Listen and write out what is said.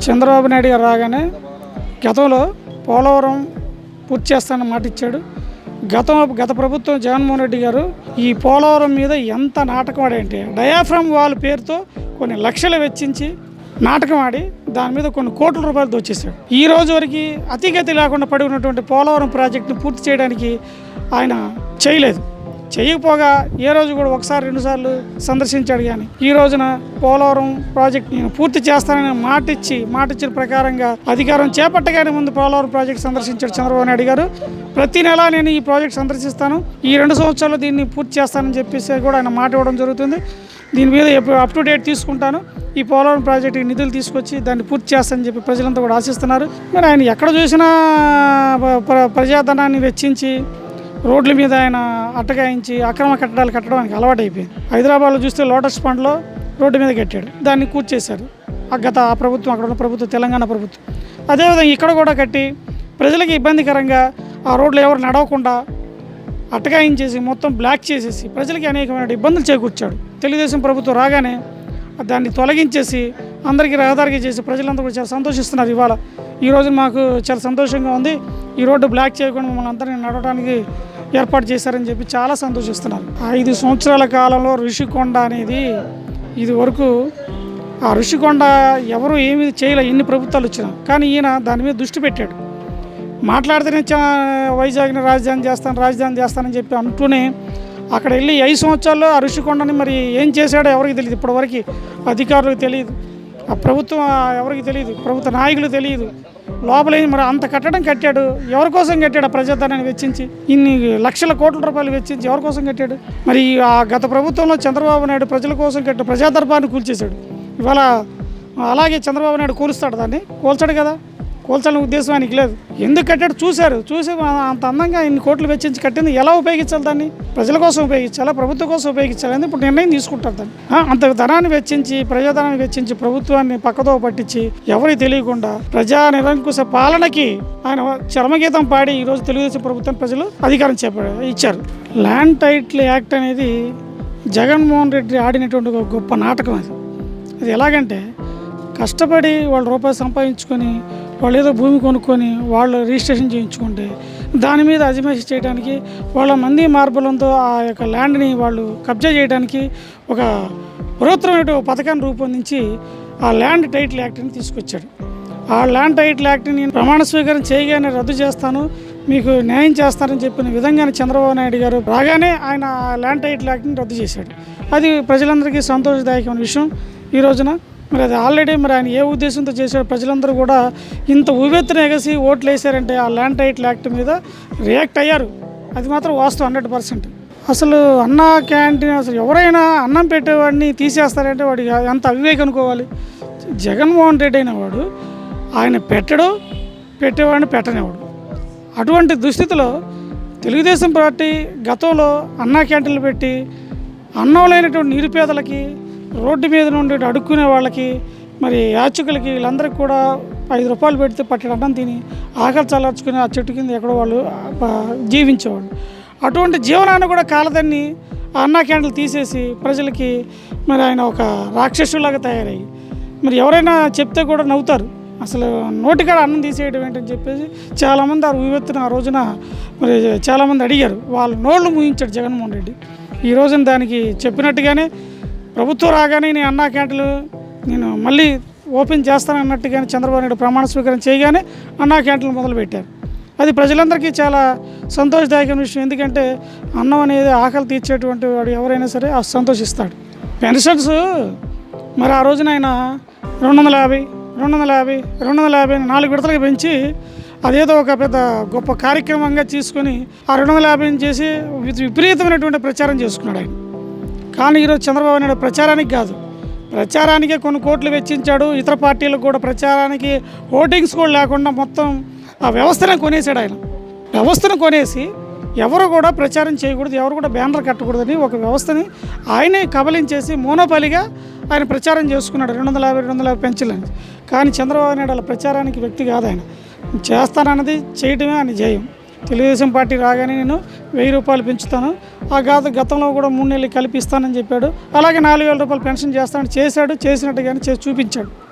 చంద్రబాబు నాయుడు గారు రాగానే గతంలో పోలవరం పూర్తి చేస్తానని మాట ఇచ్చాడు. గత ప్రభుత్వం జగన్మోహన్ రెడ్డి గారు ఈ పోలవరం మీద ఎంత నాటకం ఆడేంటి, డయాఫ్రమ్ వాల్ పేరుతో కొన్ని లక్షలు వెచ్చించి నాటకం ఆడి దాని మీద కొన్ని కోట్ల రూపాయలు దోచేశాడు. ఈ రోజు వరకు అతిగతి లేకుండా పడి ఉన్నటువంటి పోలవరం ప్రాజెక్టును పూర్తి చేయడానికి ఆయన చేయకపోగా ఏ రోజు కూడా ఒకసారి రెండుసార్లు సందర్శించాడు. కానీ ఈ రోజున పోలవరం ప్రాజెక్ట్ నేను పూర్తి చేస్తానని మాటిచ్చిన ప్రకారంగా అధికారం చేపట్టగానే ముందు పోలవరం ప్రాజెక్ట్ సందర్శించాడు చంద్రబాబు నాయుడు గారు. ప్రతి నెల నేను ఈ ప్రాజెక్ట్ సందర్శిస్తాను, ఈ 2 సంవత్సరాల్లో దీన్ని పూర్తి చేస్తానని చెప్పేసి కూడా ఆయన మాట ఇవ్వడం జరుగుతుంది. దీని మీద అప్ టు డేట్ తీసుకుంటాను, ఈ పోలవరం ప్రాజెక్టుకి నిధులు తీసుకొచ్చి దాన్ని పూర్తి చేస్తానని చెప్పి ప్రజలంతా కూడా ఆశిస్తున్నారు. మరి ఆయన ఎక్కడ చూసినా ప్రజాధనాన్ని వెచ్చించి రోడ్ల మీద ఆయన అట్టగాయించి అక్రమ కట్టడాలు కట్టడానికి అలవాటు అయిపోయింది. హైదరాబాద్లో చూస్తే లోటస్ పండ్లో రోడ్డు మీద కట్టాడు, దాన్ని కూర్చేశారు ఆ ప్రభుత్వం, అక్కడ ఉన్న ప్రభుత్వం, తెలంగాణ ప్రభుత్వం. అదేవిధంగా ఇక్కడ కూడా కట్టి ప్రజలకు ఇబ్బందికరంగా ఆ రోడ్లు ఎవరు నడవకుండా అట్టగాయించేసి మొత్తం బ్లాక్ చేసేసి ప్రజలకి అనేకమైన ఇబ్బందులు చేకూర్చాడు. తెలుగుదేశం ప్రభుత్వం రాగానే దాన్ని తొలగించేసి అందరికీ రహదారికి చేసి ప్రజలందరూ కూడా చాలా సంతోషిస్తున్నారు. ఈ రోజు మాకు చాలా సంతోషంగా ఉంది, ఈ రోడ్డు బ్లాక్ చేయకుండా మమ్మల్ని అందరినీ నడవడానికి ఏర్పాటు చేశారని చెప్పి చాలా సంతోషిస్తున్నారు. 5 సంవత్సరాల కాలంలో ఋషికొండ అనేది ఇది వరకు ఆ ఋషికొండ ఎవరు ఏమీ చేయలే, ఎన్ని ప్రభుత్వాలు వచ్చినా. కానీ ఈయన దాని మీద దృష్టి పెట్టాడు. మాట్లాడితేనే వైజాగ్ని రాజధాని చేస్తానని చెప్పి అంటూనే అక్కడ వెళ్ళి 5 సంవత్సరాల్లో ఆ ఋషికొండని మరి ఏం చేశాడో ఎవరికి తెలియదు. ఇప్పటివరకు అధికారులకు తెలియదు, ఆ ప్రభుత్వం ఎవరికి తెలియదు, ప్రభుత్వ నాయకులు తెలియదు. లోపల మరి అంత కట్టడం కట్టాడు, ఎవరి కోసం కట్టాడు? ఆ ప్రజాధనాన్ని వెచ్చించి ఇన్ని లక్షల కోట్ల రూపాయలు వెచ్చించి ఎవరి కోసం కట్టాడు? మరి ఆ గత ప్రభుత్వంలో చంద్రబాబు నాయుడు ప్రజల కోసం కట్టిన ప్రజాదర్బార్ని కూల్చేశాడు. ఇవాళ అలాగే చంద్రబాబు నాయుడు కూలుస్తాడు, దాన్ని కూల్చాడు కదా. కూల్చాలని ఉద్దేశం ఆయనకి లేదు. ఎందుకు కట్టాడు చూసి అంత అందంగా ఇన్ని కోట్లు వెచ్చించి కట్టింది ఎలా ఉపయోగించాలి? దాన్ని ప్రజల కోసం ఉపయోగించాలా, ప్రభుత్వం కోసం ఉపయోగించాలి అని ఇప్పుడు నిర్ణయం తీసుకుంటారు. దాన్ని అంత ధనాన్ని వెచ్చించి, ప్రజాధనాన్ని వెచ్చించి ప్రభుత్వాన్ని పక్కదో పట్టించి ఎవరికి తెలియకుండా ప్రజా నిరంకుశ పాలనకి ఆయన చరమగీతం పాడి ఈరోజు తెలుగుదేశం ప్రభుత్వం ప్రజలు అధికారం ఇచ్చారు. ల్యాండ్ టైటిల్ యాక్ట్ అనేది జగన్మోహన్ రెడ్డి ఆడినటువంటి ఒక గొప్ప నాటకం. అది ఎలాగంటే కష్టపడి వాళ్ళు రూపాయలు సంపాదించుకొని వాళ్ళు ఏదో భూమి కొనుక్కొని వాళ్ళు రిజిస్ట్రేషన్ చేయించుకుంటే దాని మీద అజమాయిషీ చేయడానికి వాళ్ళ మంది మార్బలంతో ఆ యొక్క ల్యాండ్ని వాళ్ళు కబ్జా చేయడానికి ఒక బృహత్తరమైన పథకాన్ని రూపొందించి ఆ ల్యాండ్ టైటిల్ యాక్ట్ని తీసుకొచ్చాడు. ఆ ల్యాండ్ టైటిల్ యాక్ట్ని ప్రమాణ స్వీకారం చేయగానే రద్దు చేస్తాను, మీకు న్యాయం చేస్తానని చెప్పిన విధంగానే చంద్రబాబు నాయుడు గారు రాగానే ఆయన ల్యాండ్ టైటిల్ యాక్ట్ని రద్దు చేశాడు. అది ప్రజలందరికీ సంతోషదాయకమైన విషయం. ఈ రోజున మరి అది ఆల్రెడీ మరి ఆయన ఏ ఉద్దేశంతో చేశాడు, ప్రజలందరూ కూడా ఇంత ఉవ్వెత్తున ఎగసి ఓట్లు వేశారంటే ఆ ల్యాండ్ టైటిల్ యాక్ట్ మీద రియాక్ట్ అయ్యారు. అది మాత్రం వాస్తవం 100%. అసలు అన్న క్యాంటీన్ అసలు ఎవరైనా అన్నం పెట్టేవాడిని తీసేస్తారంటే వాడికి ఎంత అవివేకం అనుకోవాలి. జగన్మోహన్ రెడ్డి అయిన వాడు ఆయన పెట్టేవాడిని పెట్టనివాడు. అటువంటి దుస్థితిలో తెలుగుదేశం పార్టీ గతంలో అన్నా క్యాంటీన్లు పెట్టి అన్నం లేనటువంటి నిరుపేదలకి, రోడ్డు మీద నుండి అడుక్కునే వాళ్ళకి, మరి యాచకులకి, వీళ్ళందరికీ కూడా 5 రూపాయలు పెడితే పట్టెడు అన్నం తిని ఆకలి చల్లార్చుకుని ఆ చెట్టు కింద ఎక్కడో వాళ్ళు జీవించేవాళ్ళు. అటువంటి జీవనాన్ని కూడా కాలదన్ని ఆ అన్నా క్యాంటీన్లు తీసేసి ప్రజలకి మరి ఆయన ఒక రాక్షసులాగా తయారయ్యి మరి ఎవరైనా చెప్తే కూడా నవ్వుతారు. అసలు నోటికాడ అన్నం తీసేయడం ఏంటని చెప్పేసి చాలామంది ఆ రోజున మరి చాలామంది అడిగారు. వాళ్ళ నోళ్ళు మూయించాడు జగన్మోహన్ రెడ్డి. ఈ రోజున దానికి చెప్పినట్టుగానే ప్రభుత్వం రాగానే నేను అన్నా క్యాంటీన్లు నేను మళ్ళీ ఓపెన్ చేస్తానన్నట్టుగానే చంద్రబాబు నాయుడు ప్రమాణ స్వీకారం చేయగానే అన్నా క్యాంటీన్లు మొదలుపెట్టారు. అది ప్రజలందరికీ చాలా సంతోషదాయకమైన విషయం. ఎందుకంటే అన్నం అనేది ఆకలి తీర్చేటువంటి వాడు ఎవరైనా సరే సంతోషిస్తాడు. పెన్షన్స్ మరి ఆ రోజున ఆయన 250 4 విడతలకు పెంచి అదేదో ఒక పెద్ద గొప్ప కార్యక్రమంగా తీసుకొని ఆ 250 చేసి విపరీతమైనటువంటి ప్రచారం చేసుకున్నాడు ఆయన. కానీ ఈరోజు చంద్రబాబు నాయుడు ప్రచారానికి కాదు, ప్రచారానికే కొన్ని కోట్లు వెచ్చించాడు. ఇతర పార్టీలకు కూడా ప్రచారానికి ఓటింగ్స్ కూడా లేకుండా మొత్తం ఆ వ్యవస్థను కొనేసాడు ఆయన. వ్యవస్థను కొనేసి ఎవరు కూడా ప్రచారం చేయకూడదు, ఎవరు కూడా బ్యానర్ కట్టకూడదని ఒక వ్యవస్థని ఆయనే కబలించేసి మోనోపాలిగా ఆయన ప్రచారం చేసుకున్నాడు 250 పెంచాలని. కానీ చంద్రబాబు నాయుడు అలా ప్రచారానికి వ్యక్తి కాదు. ఆయన చేస్తానన్నది చేయటమే ఆయన జయం. తెలుగుదేశం పార్టీ రాగానే నేను 1000 రూపాయలు పెంచుతాను, ఆ గతంలో కూడా 3 నెలలు కల్పిస్తానని చెప్పాడు. అలాగే 4000 రూపాయలు పెన్షన్ చేస్తానని చేసినట్టుగానే చేసి చూపించాడు.